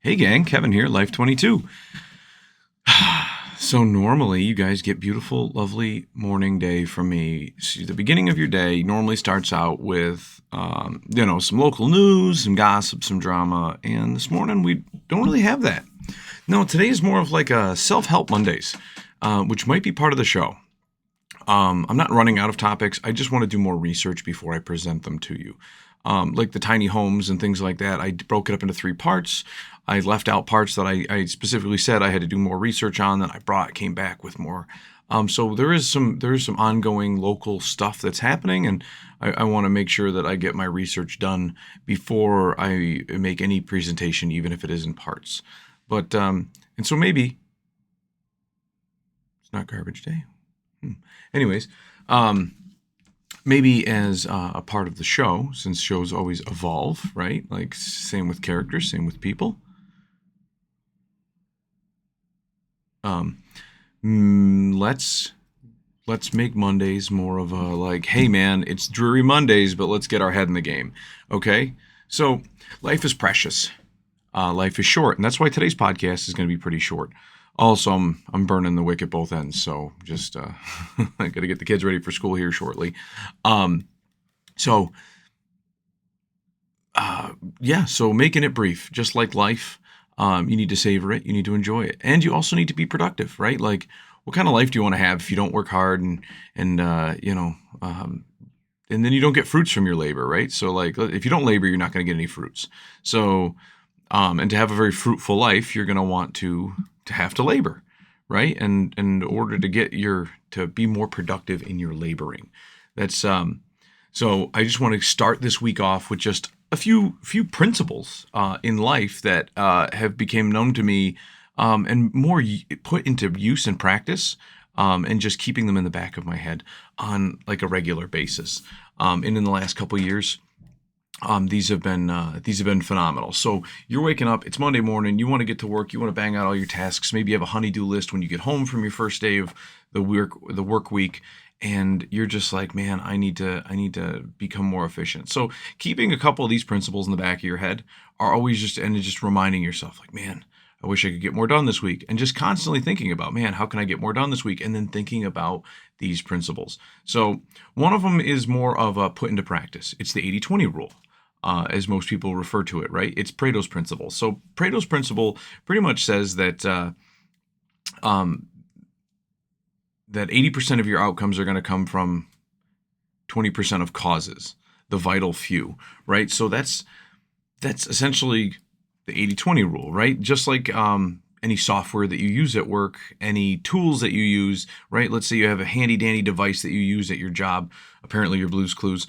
Hey gang, Kevin here, Life22. So normally you guys get beautiful, lovely morning day from me. See, the beginning of your day normally starts out with, some local news, some gossip, some drama. And this morning we don't really have that. No, today is more of like a self-help Mondays, which might be part of the show. I'm not running out of topics. I just want to do more research before I present them to you. Like the tiny homes and things like that, I broke it up into three parts. I left out parts that I specifically said I had to do more research on. That came back with more. So there is some ongoing local stuff that's happening, and I want to make sure that I get my research done before I make any presentation, even if it is in parts. But and so maybe it's not garbage day. Anyways, maybe as a part of the show, since shows always evolve, right? Like same with characters, same with people. Um, let's make Mondays more of a like, hey man, it's dreary Mondays, but let's get our head in the game. Okay, so life is precious. Life is short, and that's why today's podcast is going to be pretty short. Also, I'm burning the wick at both ends, so just I got to get the kids ready for school here shortly. Um, so yeah, so making it brief, just like life, you need to savor it, you need to enjoy it, and you also need to be productive, right? Like, what kind of life do you want to have if you don't work hard and and then you don't get fruits from your labor, right? So like, if you don't labor, you're not going to get any fruits. So and to have a very fruitful life, you're going to want to have to labor, right? And in order to to be more productive in your laboring, that's so I just want to start this week off with just a few principles in life that have become known to me and more put into use and practice. And just keeping them in the back of my head on like a regular basis. And in the last couple of years, these have been phenomenal. So you're waking up, it's Monday morning, you want to get to work, you want to bang out all your tasks. Maybe you have a honey-do list when you get home from your first day of the work week, and you're just like, man, I need to become more efficient. So keeping a couple of these principles in the back of your head are always just reminding yourself, like, man, I wish I could get more done this week. And just constantly thinking about, man, how can I get more done this week? And then thinking about these principles. So one of them is more of a put into practice. It's the 80-20 rule, as most people refer to it, right? It's Pareto's principle. So Pareto's principle pretty much says um, that 80% of your outcomes are going to come from 20% of causes, the vital few, right? So that's essentially the 80-20 rule, right? Just like any software that you use at work, any tools that you use, right? Let's say you have a handy dandy device that you use at your job, apparently your Blue's Clues.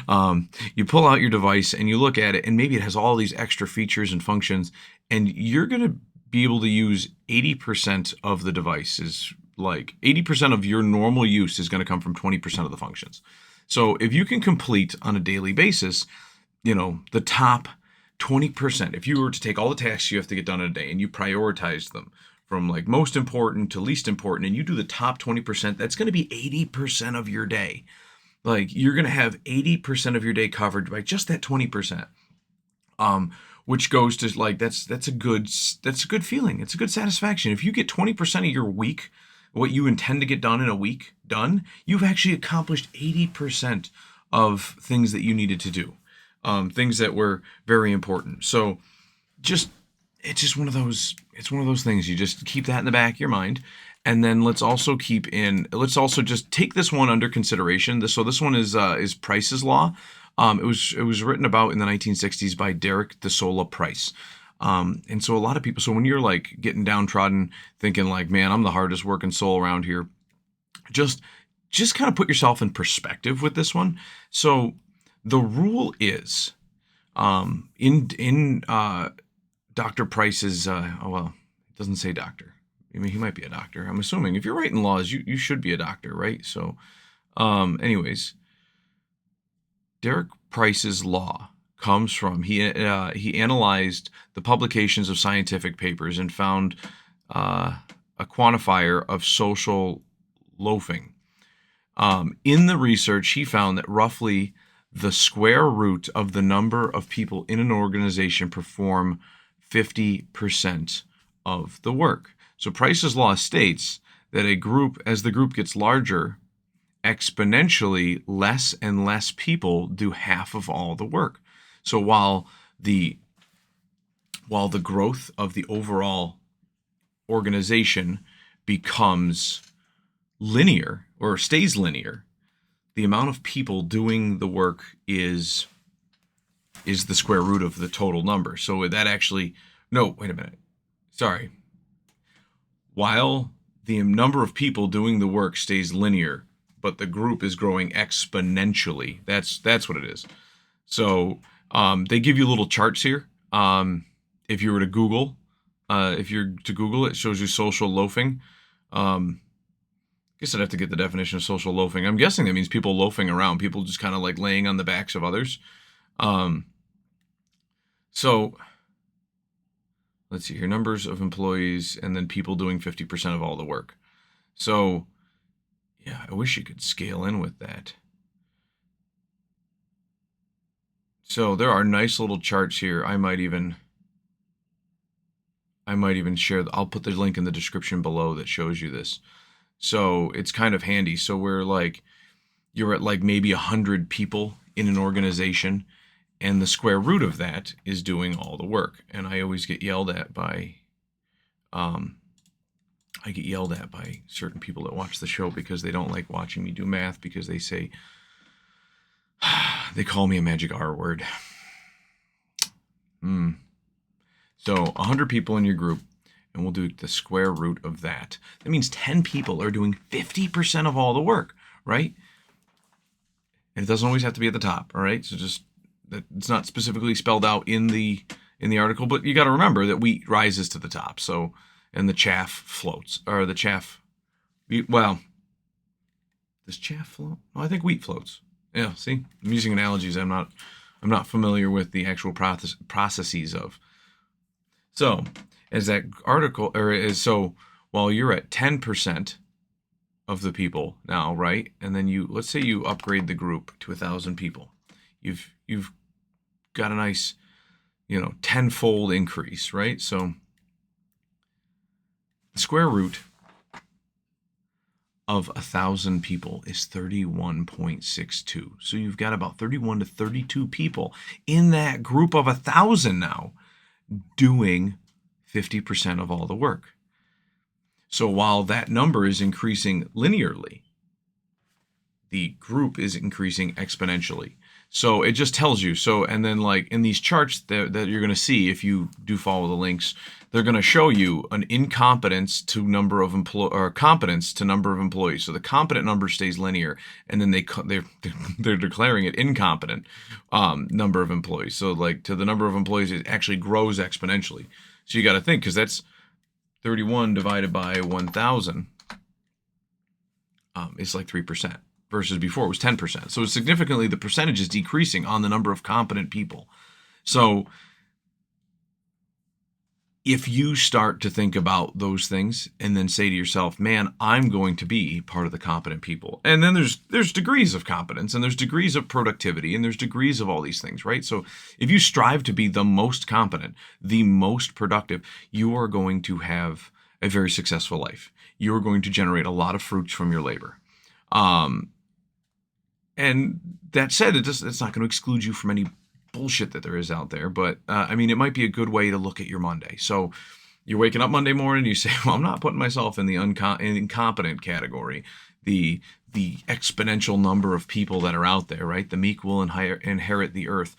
You pull out your device and you look at it, and maybe it has all these extra features and functions, and you're going to be able to use 80% of the devices. Like 80% of your normal use is going to come from 20% of the functions. So if you can complete on a daily basis, the top 20%, if you were to take all the tasks you have to get done in a day and you prioritize them from like most important to least important, and you do the top 20%, that's going to be 80% of your day. Like you're going to have 80% of your day covered by just that 20%. Which goes to like, that's a good feeling. It's a good satisfaction. If you get 20% of your week, what you intend to get done in a week done, you've actually accomplished 80% of things that you needed to do. Things that were very important. So just it's one of those things. You just keep that in the back of your mind. And then let's also just take this one under consideration. This one is Price's Law. It was written about in the 1960s by Derek DeSola Price. And so a lot of people, so when you're like getting downtrodden, thinking like, man, I'm the hardest working soul around here, just kind of put yourself in perspective with this one. So the rule is, in Dr. Price's, well, it doesn't say doctor. I mean, he might be a doctor. I'm assuming if you're writing laws, you should be a doctor, right? So, anyways, Derek Price's law comes from he analyzed the publications of scientific papers and found a quantifier of social loafing. In the research, he found that roughly the square root of the number of people in an organization perform 50% of the work. So Price's law states that as the group gets larger, exponentially less and less people do half of all the work. So while the growth of the overall organization becomes linear or stays linear, the amount of people doing the work is the square root of the total number. So that actually, no, wait a minute. Sorry. While the number of people doing the work stays linear, but the group is growing exponentially. That's what it is. So they give you little charts here. If you were to Google, it shows you social loafing. I guess I'd have to get the definition of social loafing. I'm guessing that means people loafing around, people just kind of like laying on the backs of others. So let's see here, numbers of employees and then people doing 50% of all the work. So yeah, I wish you could scale in with that. So there are nice little charts here. I might even share. I'll put the link in the description below that shows you this. So it's kind of handy. So you're at like maybe 100 people in an organization, and the square root of that is doing all the work. And I always get yelled at by certain people that watch the show because they don't like watching me do math, because they say, they call me a magic R word. So 100 people in your group, and we'll do the square root of that. That means 10 people are doing 50% of all the work, right? And it doesn't always have to be at the top, all right? So just that it's not specifically spelled out in the article, but you got to remember that wheat rises to the top. So, and the chaff floats, or the chaff, well, does chaff float? No, I think wheat floats. Yeah, see, I'm using analogies I'm not familiar with the actual processes of. So, as that article, so while you're at 10% of the people now, right? And then let's say you upgrade the group to 1,000 people. You've got a nice, tenfold increase, right? So the square root of 1,000 people is 31.62. So you've got about 31 to 32 people in that group of 1,000 now doing 50% of all the work. So while that number is increasing linearly, the group is increasing exponentially. So it just tells you. So, and then like in these charts that you're going to see, if you do follow the links, they're going to show you an incompetence to number of competence to number of employees. So the competent number stays linear, and then they're declaring it incompetent number of employees. So like to the number of employees, it actually grows exponentially. So you got to think, because that's 31 divided by 1,000 is like 3%. Versus before it was 10%. So significantly, the percentage is decreasing on the number of competent people. So if you start to think about those things and then say to yourself, man, I'm going to be part of the competent people. And then there's degrees of competence, and there's degrees of productivity, and there's degrees of all these things, right? So if you strive to be the most competent, the most productive, you are going to have a very successful life. You are going to generate a lot of fruits from your labor. And that said, it's not going to exclude you from any bullshit that there is out there. But I mean, it might be a good way to look at your Monday. So you're waking up Monday morning, you say, well, I'm not putting myself in the incompetent category. The exponential number of people that are out there, right? The meek will inherit the earth.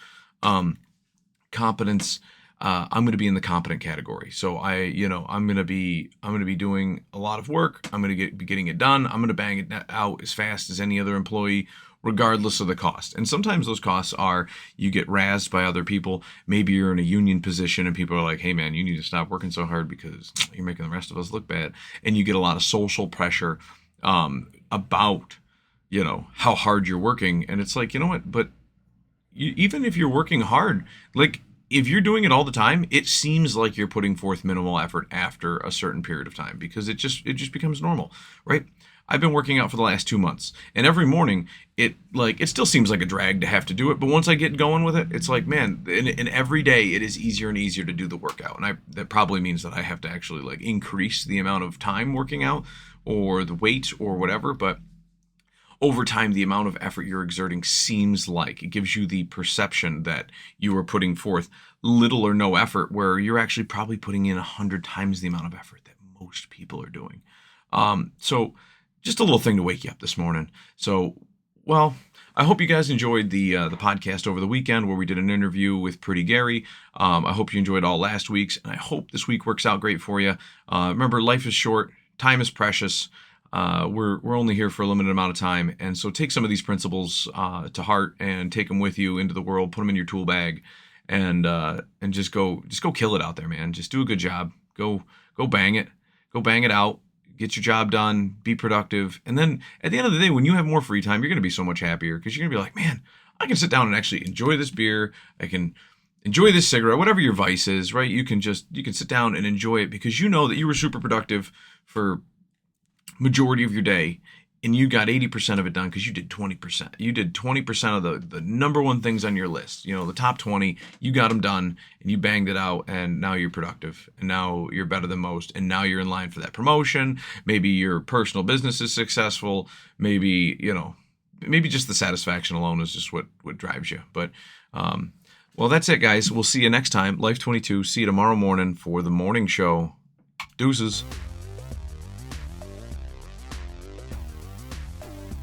Competence. I'm going to be in the competent category. So I'm going to be doing a lot of work. I'm going to be getting it done. I'm going to bang it out as fast as any other employee, regardless of the cost. And sometimes those costs are you get razzed by other people. Maybe you're in a union position and people are like, hey man, you need to stop working so hard because you're making the rest of us look bad. And you get a lot of social pressure about, how hard you're working. And it's like, you know what, but even if you're working hard, like if you're doing it all the time, it seems like you're putting forth minimal effort after a certain period of time, because it just becomes normal, right? I've been working out for the last 2 months, and every morning it still seems like a drag to have to do it, but once I get going with it, it's like, man, and every day it is easier and easier to do the workout. And that probably means that I have to actually like increase the amount of time working out or the weight or whatever, but over time, the amount of effort you're exerting seems like it gives you the perception that you are putting forth little or no effort, where you're actually probably putting in 100 times the amount of effort that most people are doing. So just a little thing to wake you up this morning. So, well, I hope you guys enjoyed the podcast over the weekend where we did an interview with Pretty Gary. I hope you enjoyed all last week's, and I hope this week works out great for you. Remember, life is short, time is precious. We're only here for a limited amount of time, and so take some of these principles to heart and take them with you into the world. Put them in your tool bag, and just go kill it out there, man. Just do a good job. Go bang it. Go bang it out. Get your job done. Be productive, and then at the end of the day, when you have more free time, you're gonna be so much happier because you're gonna be like, man, I can sit down and actually enjoy this beer. I can enjoy this cigarette, whatever your vice is, right? You can sit down and enjoy it because you know that you were super productive for majority of your day, and you got 80% of it done because you did 20%. You did 20% of the number one things on your list. You know, the top 20, you got them done and you banged it out, and now you're productive, and now you're better than most, and now you're in line for that promotion. Maybe your personal business is successful. Maybe, maybe just the satisfaction alone is just what drives you. But, well, that's it, guys. We'll see you next time. Life22. See you tomorrow morning for the morning show. Deuces.